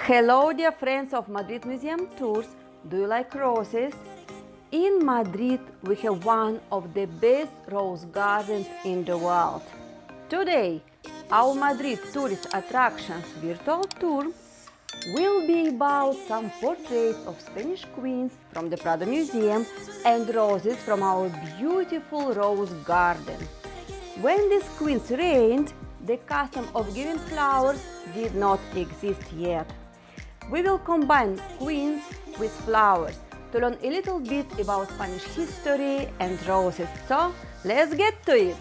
Hello dear friends of Madrid Museum Tours, do you like roses? In Madrid we have one of the best rose gardens in the world. Today our Madrid tourist attractions virtual tour will be about some portraits of Spanish queens from the Prado Museum and roses from our beautiful rose garden. When these queens reigned, the custom of giving flowers did not exist yet. We will combine queens with flowers to learn a little bit about Spanish history and roses. So, let's get to it!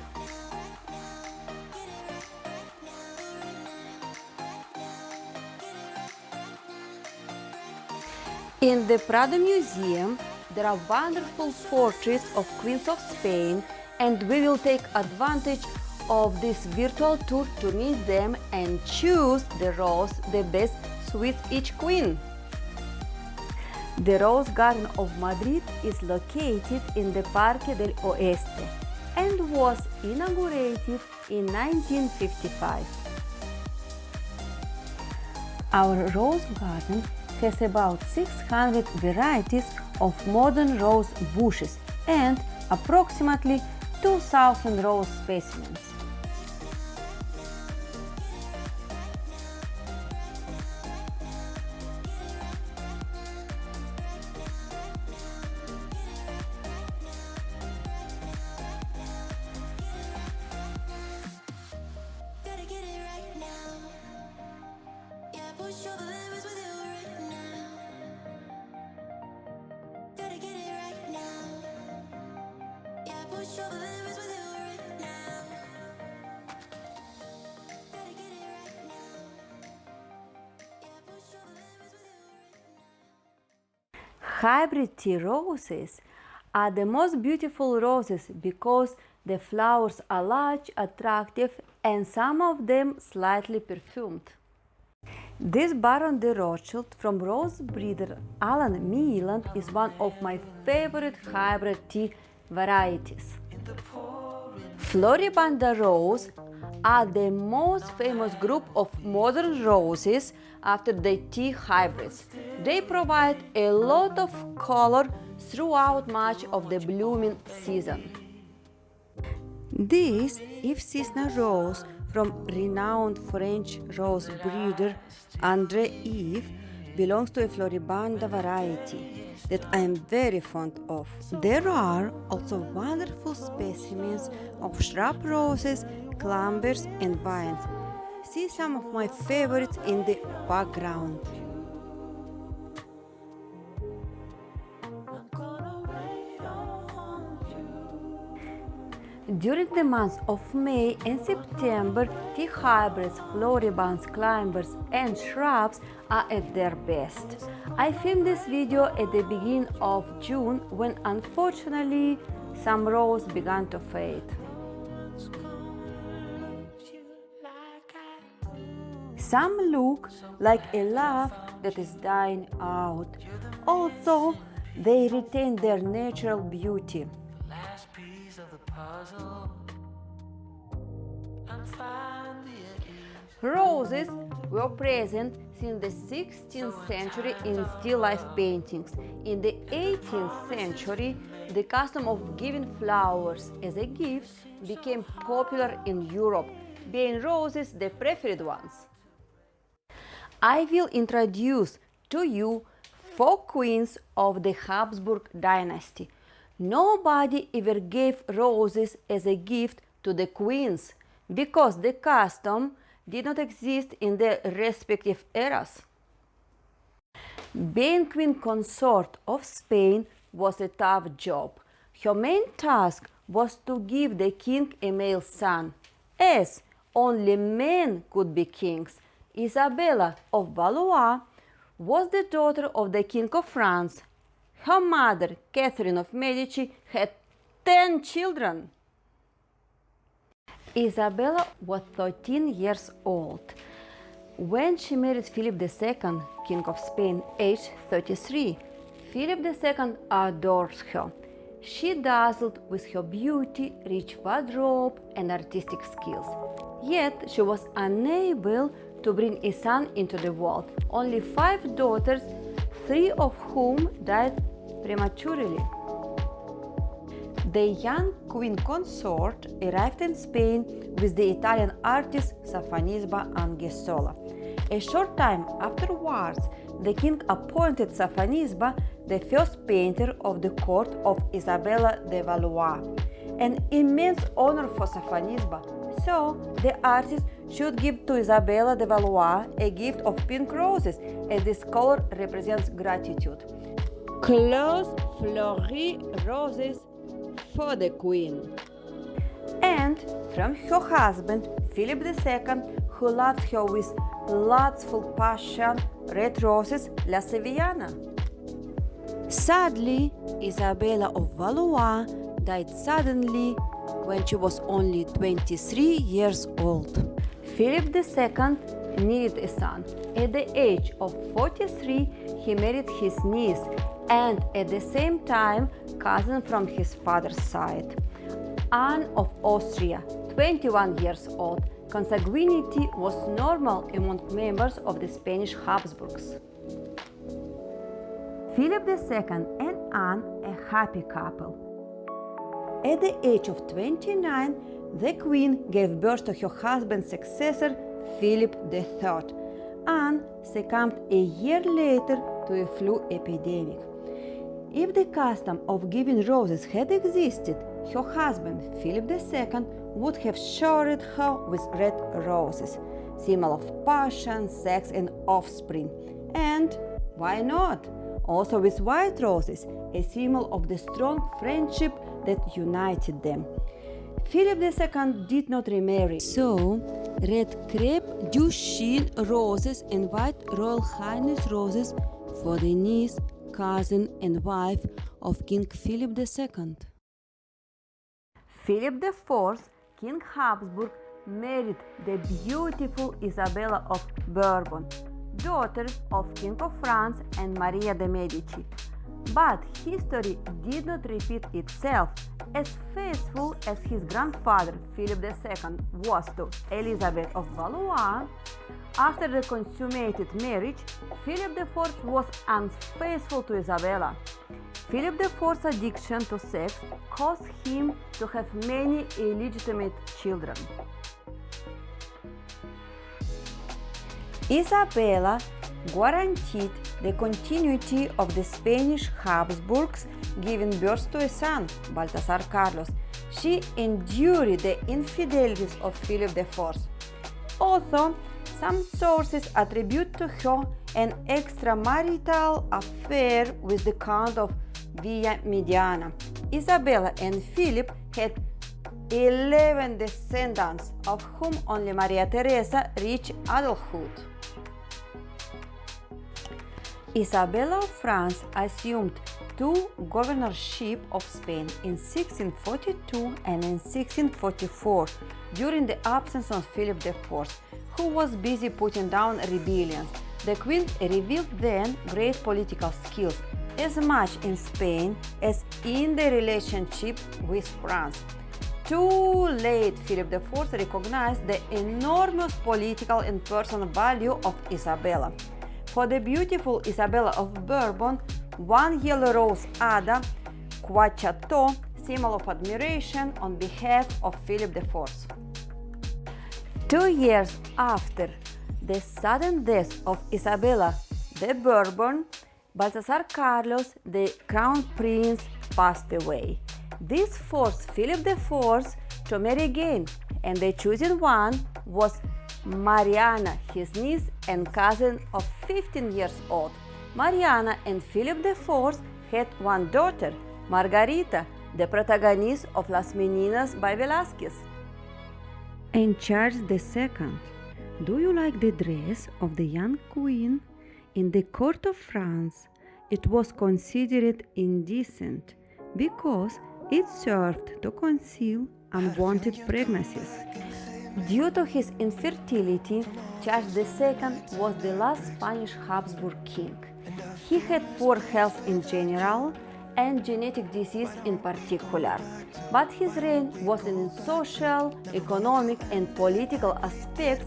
In the Prado Museum, there are wonderful portraits of queens of Spain, and we will take advantage of this virtual tour to meet them and choose the rose the best suits each queen. The Rose Garden of Madrid is located in the Parque del Oeste and was inaugurated in 1955. Our rose garden has about 600 varieties of modern rose bushes and approximately 2,000 rose specimens. Hybrid tea roses are the most beautiful roses because the flowers are large, attractive, and some of them slightly perfumed. This Baron de Rothschild from rose breeder Alan Meeland is one of my favorite hybrid tea varieties. Floribunda rose are the most famous group of modern roses after the tea hybrids. They provide a lot of color throughout much of the blooming season. This is SISNA rose from renowned French rose breeder André Yves belongs to a Floribunda variety that I am very fond of. There are also wonderful specimens of shrub roses, clambers and vines. See some of my favorites in the background. During the months of May and September, tea hybrids, floribunds, climbers and shrubs are at their best. I filmed this video at the beginning of June when unfortunately some roses began to fade. Some look like a love that is dying out, although they retain their natural beauty. Roses were present since the 16th century in still life paintings. In the 18th century, the custom of giving flowers as a gift became popular in Europe, being roses the preferred ones. I will introduce to you 4 queens of the Habsburg dynasty. Nobody ever gave roses as a gift to the queens because the custom did not exist in their respective eras. Being queen consort of Spain was a tough job. Her main task was to give the king a male son, as only men could be kings. Isabelle of Valois was the daughter of the King of France. Her mother, Catherine of Medici, had 10 children. Isabelle was 13 years old when she married Philip II, King of Spain, aged 33. Philip II adores her. She dazzled with her beauty, rich wardrobe and artistic skills. Yet she was unable to bring a son into the world. Only 5 daughters, 3 of whom died prematurely. The young queen consort arrived in Spain with the Italian artist Sofonisba Anguissola. A short time afterwards, the king appointed Sofonisba the first painter of the court of Isabelle de Valois, an immense honor for Sofonisba, so the artist should give to Isabelle de Valois a gift of pink roses, as this color represents gratitude. Close fleury roses for the queen. And from her husband, Philip II, who loved her with lustful passion, red roses, La Sevillana. Sadly, Isabella of Valois died suddenly when she was only 23 years old. Philip II needed a son. At the age of 43, he married his niece and at the same time cousin from his father's side, Anne of Austria, 21 years old. Consanguinity was normal among members of the Spanish Habsburgs. Philip II and Anne, a happy couple. At the age of 29, the queen gave birth to her husband's successor, Philip III. Anne succumbed a year later to a flu epidemic. If the custom of giving roses had existed, her husband, Philip II, would have showered her with red roses, symbol of passion, sex, and offspring. And why not? Also with white roses, a symbol of the strong friendship that united them. Philip II did not remarry, so red crêpe du chine roses and white Royal Highness roses for the niece, cousin, and wife of King Philip II. Philip IV, King Habsburg, married the beautiful Isabella of Bourbon, daughter of King of France and Maria de Medici. But history did not repeat itself. As faithful as his grandfather Philip II was to Elizabeth of Valois, after the consummated marriage, Philip IV was unfaithful to Isabella. Philip IV's addiction to sex caused him to have many illegitimate children. Isabella guaranteed the continuity of the Spanish Habsburgs, giving birth to a son, Baltasar Carlos. She endured the infidelities of Philip IV. Although some sources attribute to her an extramarital affair with the Count of Villamediana. Isabella and Philip had 11 descendants, of whom only Maria Teresa reached adulthood. Isabella of France assumed 2 governorships of Spain in 1642 and in 1644 during the absence of Philip IV, who was busy putting down rebellions. The queen revealed then great political skills, as much in Spain as in the relationship with France. Too late, Philip IV recognized the enormous political and personal value of Isabella. For the beautiful Isabella of Bourbon, 1 yellow rose Ada, Quachateau, symbol of admiration on behalf of Philip IV. 2 years after the sudden death of Isabella de Bourbon, Baltasar Carlos, the crown prince, passed away. This forced Philip IV to marry again, and the chosen one was Mariana, his niece and cousin of 15 years old. Mariana and Philip IV had 1 daughter, Margarita, the protagonist of Las Meninas by Velázquez. And Charles II, do you like the dress of the young queen? In the court of France, it was considered indecent because it served to conceal unwanted pregnancies. Due to his infertility, Charles II was the last Spanish Habsburg king. He had poor health in general and genetic disease in particular, but his reign was in social, economic, and political aspects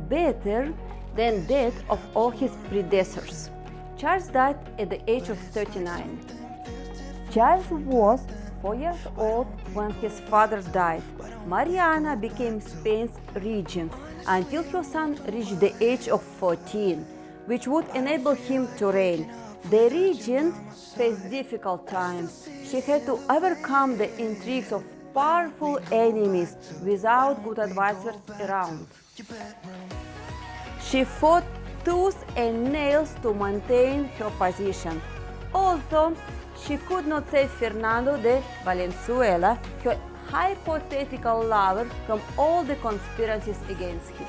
better than that of all his predecessors. Charles died at the age of 39. Charles was 4 years old when his father died. Mariana became Spain's regent until her son reached the age of 14, which would enable him to reign. The regent faced difficult times. She had to overcome the intrigues of powerful enemies without good advisors around. She fought tooth and nails to maintain her position. Although she could not save Fernando de Valenzuela, her hypothetical lover, from all the conspiracies against him.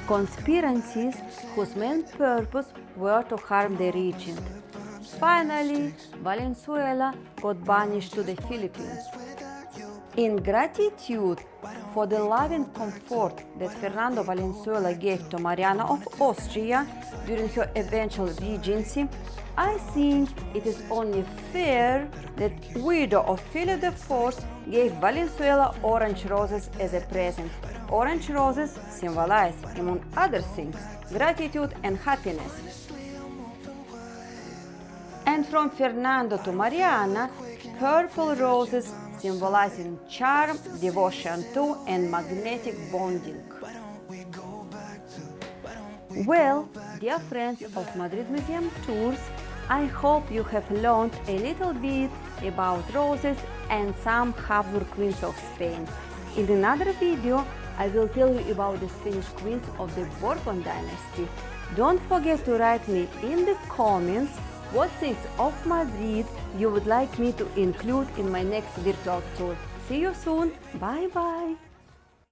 Conspiracies whose main purpose were to harm the regent. Finally, Valenzuela got banished to the Philippines. In gratitude for the love and comfort that Fernando Valenzuela gave to Mariana of Austria during her eventual regency, I think it is only fair that widow of Philip IV gave Valenzuela orange roses as a present. Orange roses symbolize, among other things, gratitude and happiness. And from Fernando to Mariana, purple roses symbolizing charm, devotion to, and magnetic bonding. Well, dear friends of Madrid Museum Tours, I hope you have learned a little bit about roses and some Habsburg queens of Spain. In another video, I will tell you about the Spanish queens of the Bourbon dynasty. Don't forget to write me in the comments what things of Madrid you would like me to include in my next virtual tour. See you soon. Bye bye.